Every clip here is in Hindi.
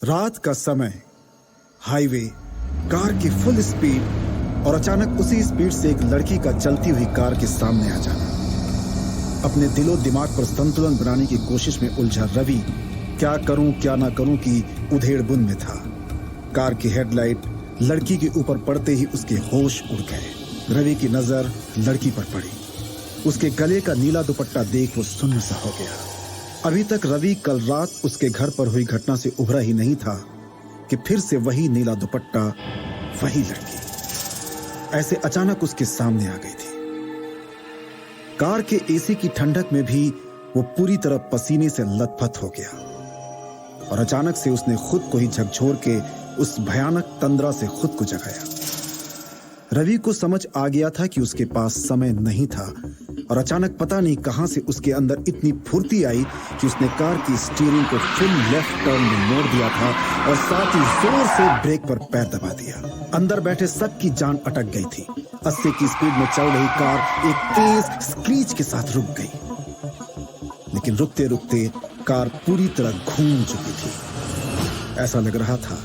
रात का समय, हाईवे, कार की फुल स्पीड और अचानक उसी स्पीड से एक लड़की का चलती हुई कार के सामने आ जाना। अपने दिलो दिमाग पर संतुलन बनाने की कोशिश में उलझा रवि क्या करूं क्या ना करूं की उधेड़बुन में था। कार की हेडलाइट लड़की के ऊपर पड़ते ही उसके होश उड़ गए। रवि की नजर लड़की पर पड़ी। उसके गले का नीला दुपट्टा देख वो सुन्न सा हो गया। अभी तक रवि कल रात उसके घर पर हुई घटना से उभरा ही नहीं था कि फिर से वही नीला दुपट्टा, वही लड़की ऐसे अचानक उसके सामने आ गई थी। कार के एसी की ठंडक में भी वो पूरी तरह पसीने से लथपथ हो गया और अचानक से उसने खुद को ही झकझोर के उस भयानक तंद्रा से खुद को जगाया। रवि को समझ आ गया था कि उसके पास समय नहीं था और अचानक पता नहीं कहां से उसके अंदर इतनी फुर्ती आई कि उसने कार की स्टीयरिंग को फुल लेफ्ट टर्न में मोड़ दिया था और साथ ही जोर से ब्रेक पर पैर दबा दिया। अंदर बैठे सबकी जान अटक गई थी। 80 की स्पीड में चल रही कार एक तेज स्क्रीच के साथ रुक गई, लेकिन रुकते रुकते कार पूरी तरह घूम चुकी थी। ऐसा लग रहा था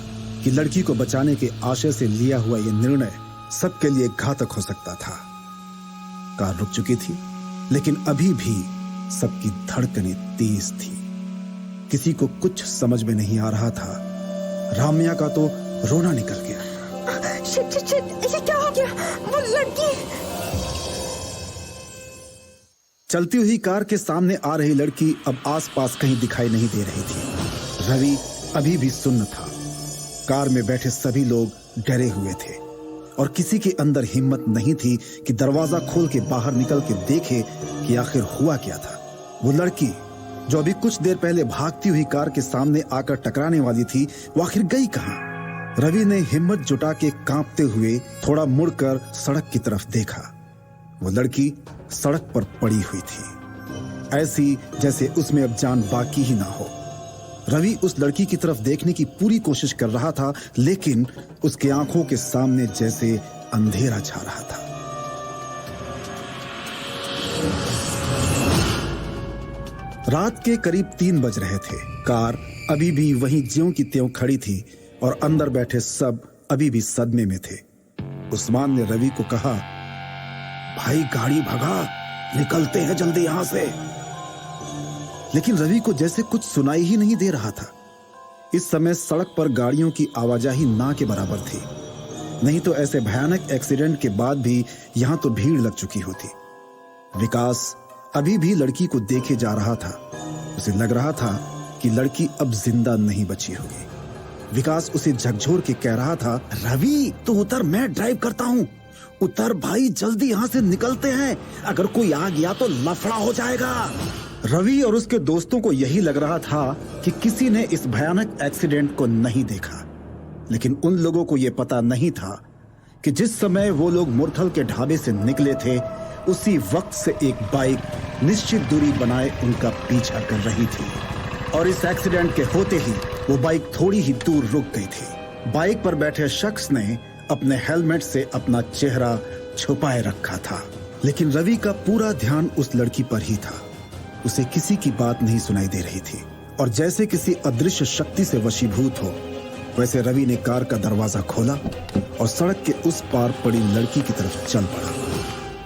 कि लड़की को बचाने के आशय से लिया हुआ यह निर्णय सबके लिए घातक हो सकता था। कार रुक चुकी थी, लेकिन अभी भी सबकी धड़कनें तेज थी। किसी को कुछ समझ में नहीं आ रहा था। राम्या का तो रोना निकल गया। शिट, ये क्या हो गया? वो लड़की। चलती हुई कार के सामने आ रही लड़की अब आसपास कहीं दिखाई नहीं दे रही थी। रवि अभी भी सुन्न था। कार में बैठे सभी लोग डरे हुए थे और किसी के अंदर हिम्मत नहीं थी कि दरवाजा खोल के बाहर निकल के देखे कि आखिर हुआ क्या था। वो लड़की जो अभी कुछ देर पहले भागती हुई कार के सामने आकर टकराने वाली थी, वो आखिर गई कहां? रवि ने हिम्मत जुटा के कांपते हुए थोड़ा मुड़कर सड़क की तरफ देखा। वो लड़की सड़क पर पड़ी हुई थी, ऐसी जैसे उसमें अब जान बाकी ही ना हो। रवि उस लड़की की तरफ देखने की पूरी कोशिश कर रहा था, लेकिन उसके आंखों के सामने जैसे अंधेरा छा रहा था। रात के करीब 3 बज रहे थे। कार अभी भी वहीं ज्यों की त्यों खड़ी थी और अंदर बैठे सब अभी भी सदमे में थे। उस्मान ने रवि को कहा, भाई गाड़ी भगा, निकलते हैं जल्दी यहां से। लेकिन रवि को जैसे कुछ सुनाई ही नहीं दे रहा था। इस समय सड़क पर गाड़ियों की आवाजाही ना के बराबर थी। नहीं तो ऐसे भयानक एक्सीडेंट के बाद भी यहां तो भीड़ लग चुकी होती। विकास अभी भी लड़की को देखे जा रहा था। उसे लग रहा था कि लड़की अब जिंदा नहीं बची होगी। विकास उसे झकझोर के कह रहा था, रवि तो उतर, मैं ड्राइव करता हूं। उतर भाई, जल्दी यहां से निकलते हैं, अगर कोई आ गया तो लफड़ा हो जाएगा। रवि और उसके दोस्तों को यही लग रहा था कि किसी ने इस भयानक एक्सीडेंट को नहीं देखा, लेकिन उन लोगों को यह पता नहीं था कि जिस समय वो लोग मुरथल के ढाबे से निकले थे, उसी वक्त से एक बाइक निश्चित दूरी बनाए उनका पीछा कर रही थी और इस एक्सीडेंट के होते ही वो बाइक थोड़ी ही दूर रुक गई थी। बाइक पर बैठे शख्स ने अपने हेलमेट से अपना चेहरा छुपाए रखा था, लेकिन रवि का पूरा ध्यान उस लड़की पर ही था। उसे किसी की बात नहीं सुनाई दे रही थी और जैसे किसी अदृश्य शक्ति से वशीभूत हो, वैसे रवि ने कार का दरवाजा खोला और सड़क के उस पार पड़ी लड़की की तरफ चल पड़ा।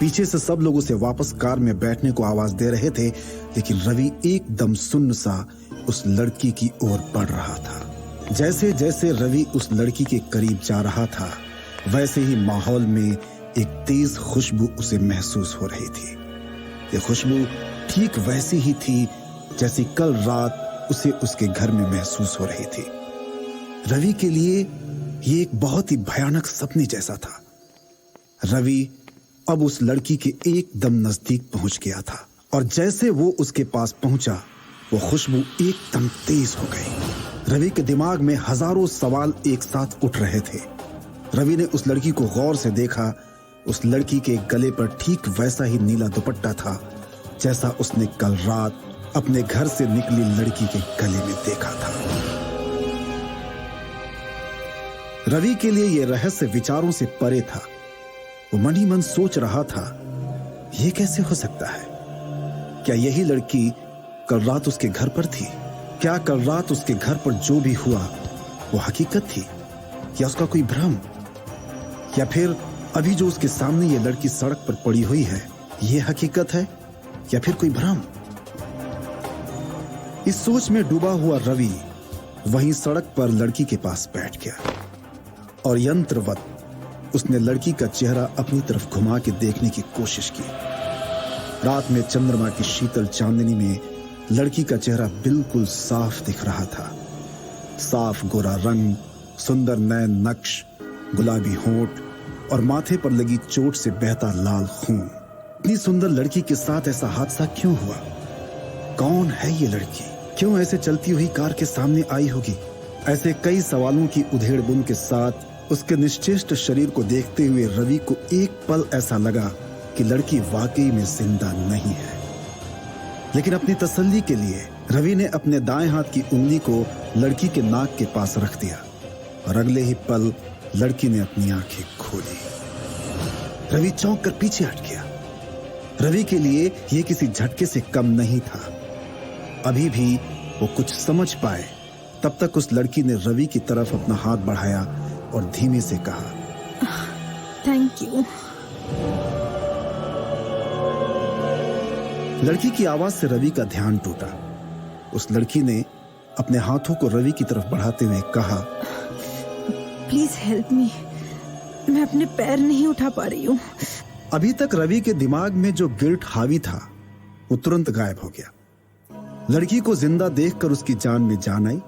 पीछे से सब लोग उसे वापस कार में बैठने को आवाज दे रहे थे, लेकिन रवि एकदम सुन्न सा उस लड़की की ओर बढ़ रहा था। जैसे जैसे रवि उस लड़की के करीब जा रहा था, वैसे ही माहौल में एक तेज खुशबू उसे महसूस हो रही थी। ये खुशबू ठीक वैसी ही थी जैसी कल रात उसे उसके घर में महसूस हो रही थी। रवि के लिए ये एक बहुत ही भयानक सपने जैसा था। रवि अब उस लड़की के एकदम नजदीक पहुंच गया था और जैसे वो उसके पास पहुंचा, वो खुशबू एकदम तेज हो गई। रवि के दिमाग में हजारों सवाल एक साथ उठ रहे थे। रवि ने उस लड़की को गौर से देखा। उस लड़की के गले पर ठीक वैसा ही नीला दुपट्टा था जैसा उसने कल रात अपने घर से निकली लड़की के गले में देखा था। रवि के लिए यह रहस्य विचारों से परे था। वो मन ही मन सोच रहा था, यह कैसे हो सकता है? क्या यही लड़की कल रात उसके घर पर थी? क्या कल रात उसके घर पर जो भी हुआ वो हकीकत थी या उसका कोई भ्रम, या फिर अभी जो उसके सामने ये लड़की सड़क पर पड़ी हुई है ये हकीकत है या फिर कोई भ्रम। इस सोच में डूबा हुआ रवि वहीं सड़क पर लड़की के पास बैठ गया और यंत्रवत उसने लड़की का चेहरा अपनी तरफ घुमा के देखने की कोशिश की। रात में चंद्रमा की शीतल चांदनी में लड़की का चेहरा बिल्कुल साफ दिख रहा था। साफ गोरा रंग, सुंदर नयन नक्श, गुलाबी होंठ और माथे पर लगी चोट से बहता लाल खून। इतनी सुंदर लड़की के साथ ऐसा हादसा क्यों हुआ? कौन है ये लड़की? क्यों ऐसे चलती हुई कार के सामने आई होगी? ऐसे कई सवालों की उधेड़-बुन के साथ उसके निश्चेष्ट शरीर को देखते हुए रवि को एक पल ऐसा लगा कि लड़की वाकई में जिंदा नहीं है। लेकिन अपनी तसल्ली के लिए रवि ने अपने दाएं हाथ की उंगली को लड़की के नाक के पास रख दिया और अगले ही पल लड़की ने अपनी आंखें खोली। रवि चौंक कर पीछे हट गया। रवि के लिए यह किसी झटके से कम नहीं था। अभी भी वो कुछ समझ पाए तब तक उस लड़की ने रवि की तरफ अपना हाथ बढ़ाया और धीमे से कहा, थैंक यू। लड़की की आवाज से रवि का ध्यान टूटा। उस लड़की ने अपने हाथों को रवि की तरफ बढ़ाते हुए कहा, प्लीज हेल्प मी, मैं अपने पैर नहीं उठा पा रही हूँ। अभी तक रवि के दिमाग में जो गिल्ट हावी था वो तुरंत गायब हो गया। लड़की को जिंदा देखकर उसकी जान में जान आई।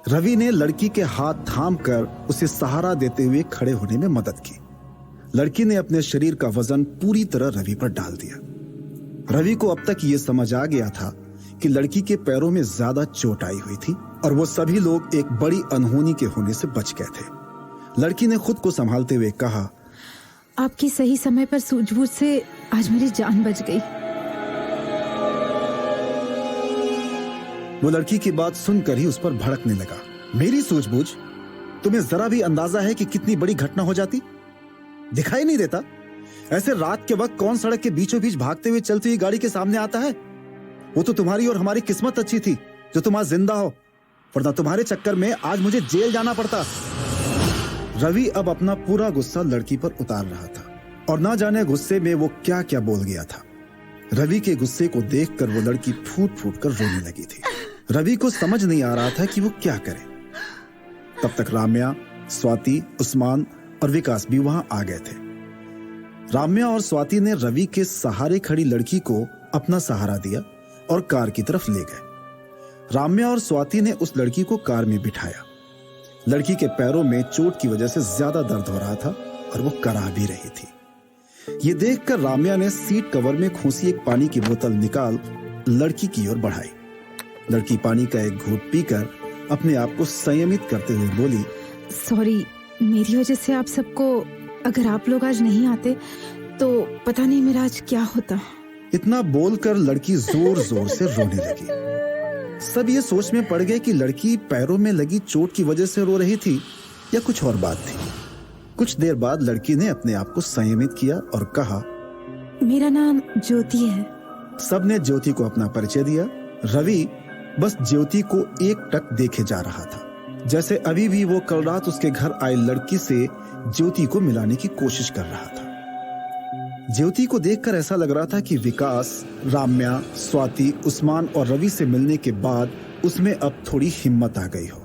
रवि ने लड़की के हाथ थाम कर उसे सहारा देते हुए खड़े होने में मदद की। लड़की ने अपने शरीर का वजन पूरी तरह रवि पर डाल दिया। रवि को अब तक ये समझ आ गया था कि लड़की के पैरों में ज्यादा चोट आई हुई थी और वो सभी लोग एक बड़ी अनहोनी के होने से बच गए थे। लड़की ने खुद को संभालते हुए कहा, आपकी सही समय पर सूझबूझ से आज मेरी जान बच गई। वो लड़की की बात सुनकर ही उस पर भड़कने लगा। मेरी सूझबूझ? तुम्हें जरा भी अंदाजा है कि कितनी बड़ी घटना हो जाती? दिखाई नहीं देता? ऐसे रात के वक्त कौन सड़क के बीचों बीच भागते हुए चलती हुई गाड़ी के सामने आता है? वो तो तुम्हारी और हमारी किस्मत अच्छी थी जो तुम आज जिंदा हो, वरना तुम्हारे चक्कर में आज मुझे जेल जाना पड़ता। रवि अब अपना पूरा गुस्सा लड़की पर उतार रहा था और ना जाने गुस्से में वो क्या क्या बोल गया था। रवि के गुस्से को देखकर वो लड़की फूट फूट कर रोने लगी थी। रवि को समझ नहीं आ रहा था कि वो क्या करे। तब तक राम्या, स्वाति, उस्मान और विकास भी वहां आ गए थे। राम्या और स्वाति ने रवि के सहारे खड़ी लड़की को अपना सहारा दिया और कार की तरफ ले गए। राम्या और स्वाति ने उस लड़की को कार में बिठाया। लड़की के पैरों में चोट की वजह से ज्यादा दर्द हो रहा था और वो कराह भी रही थी। ये देखकर राम्या ने सीट कवर में खोसी एक पानी की बोतल निकाल लड़की की ओर बढ़ाई। लड़की पानी का एक घूंट पीकर अपने आप को संयमित करते हुए बोली, सॉरी, मेरी वजह से आप सबको, अगर आप लोग आज नहीं आते तो पता नहीं मेरा आज क्या होता। इतना बोलकर लड़की जोर जोर से रोने लगी। सब ये सोच में पड़ गए कि लड़की पैरों में लगी चोट की वजह से रो रही थी या कुछ और बात थी। कुछ देर बाद लड़की ने अपने आप को संयमित किया और कहा, मेरा नाम ज्योति है। सबने ज्योति को अपना परिचय दिया। रवि बस ज्योति को एक टक देखे जा रहा था, जैसे अभी भी वो कल रात उसके घर आई लड़की से ज्योति को मिलाने की कोशिश कर रहा था। ज्योति को देखकर ऐसा लग रहा था कि विकास, राम्या, स्वाति, उस्मान और रवि से मिलने के बाद उसमें अब थोड़ी हिम्मत आ गई हो।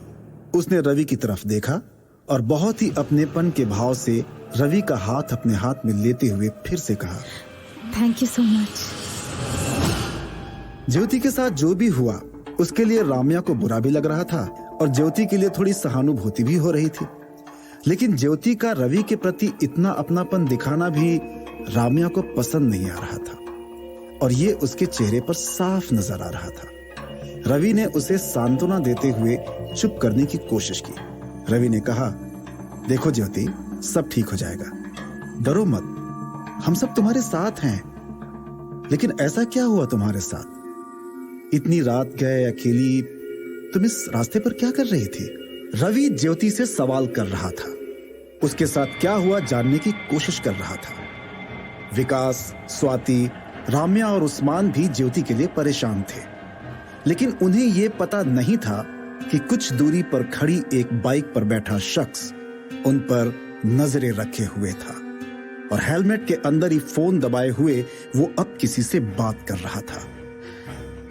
उसने रवि की तरफ देखा और बहुत ही अपनेपन के भाव से रवि का हाथ अपने हाथ में लेते हुए फिर से कहा, थैंक यू सो मच। ज्योति के साथ जो भी हुआ उसके लिए राम्या को बुरा भी लग रहा था और ज्योति के लिए थोड़ी सहानुभूति भी हो रही थी। लेकिन ज्योति का रवि के प्रति इतना अपनापन दिखाना भी राम्या को पसंद नहीं आ रहा था और ये उसके चेहरे पर साफ नजर आ रहा था। रवि ने उसे सांत्वना देते हुए चुप करने की कोशिश की। रवि ने कहा, देखो ज्योति, सब ठीक हो जाएगा, डरो मत, हम सब तुम्हारे साथ हैं। लेकिन ऐसा क्या हुआ तुम्हारे साथ? इतनी रात गए अकेली, तुम इस रास्ते पर क्या कर रही थी? रवि ज्योति से सवाल कर रहा था, उसके साथ क्या हुआ जानने की कोशिश कर रहा था। विकास, स्वाति, राम्या और उस्मान भी ज्योति के लिए परेशान थे, लेकिन उन्हें यह पता नहीं था कि कुछ दूरी पर खड़ी एक बाइक पर बैठा शख्स उन पर नजरें रखे हुए था और हेलमेट के अंदर ही फोन दबाए हुए वो अब किसी से बात कर रहा था।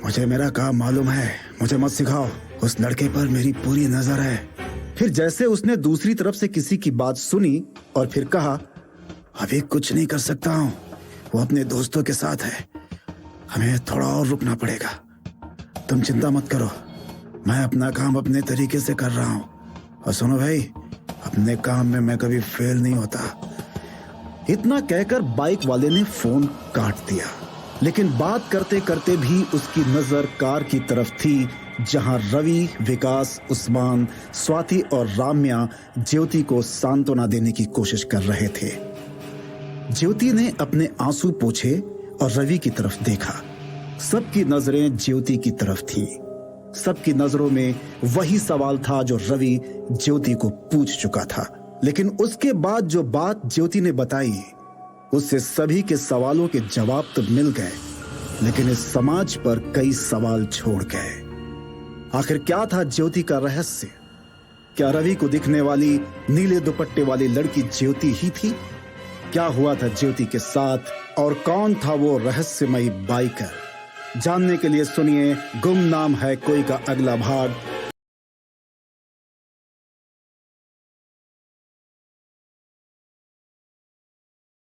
मुझे मेरा काम मालूम है, मुझे मत सिखाओ, उस लड़के पर मेरी पूरी नजर है। फिर जैसे उसने दूसरी तरफ से किसी की बात सुनी और फिर कहा, अभी कुछ नहीं कर सकता हूं, वो अपने दोस्तों के साथ है, हमें थोड़ा और रुकना पड़ेगा। तुम चिंता मत करो, मैं अपना काम अपने तरीके से कर रहा हूं। और सुनो भाई, अपने काम में मैं कभी फेल नहीं होता। इतना कहकर बाइक वाले ने फोन काट दिया, लेकिन बात करते करते भी उसकी नजर कार की तरफ थी जहां रवि, विकास, उस्मान, स्वाति और राम्या ज्योति को सांत्वना देने की कोशिश कर रहे थे। ज्योति ने अपने आंसू पोंछे और रवि की तरफ देखा। सबकी नजरें ज्योति की तरफ थीं। सबकी नजरों में वही सवाल था जो रवि ज्योति को पूछ चुका था, लेकिन उसके बाद जो बात ज्योति ने बताई उससे सभी के सवालों के जवाब तो मिल गए, लेकिन इस समाज पर कई सवाल छोड़ गए। आखिर क्या था ज्योति का रहस्य? क्या रवि को दिखने वाली नीले दुपट्टे वाली लड़की ज्योति ही थी? क्या हुआ था ज्योति के साथ और कौन था वो रहस्यमयी बाइकर? जानने के लिए सुनिए गुमनाम है कोई का अगला भाग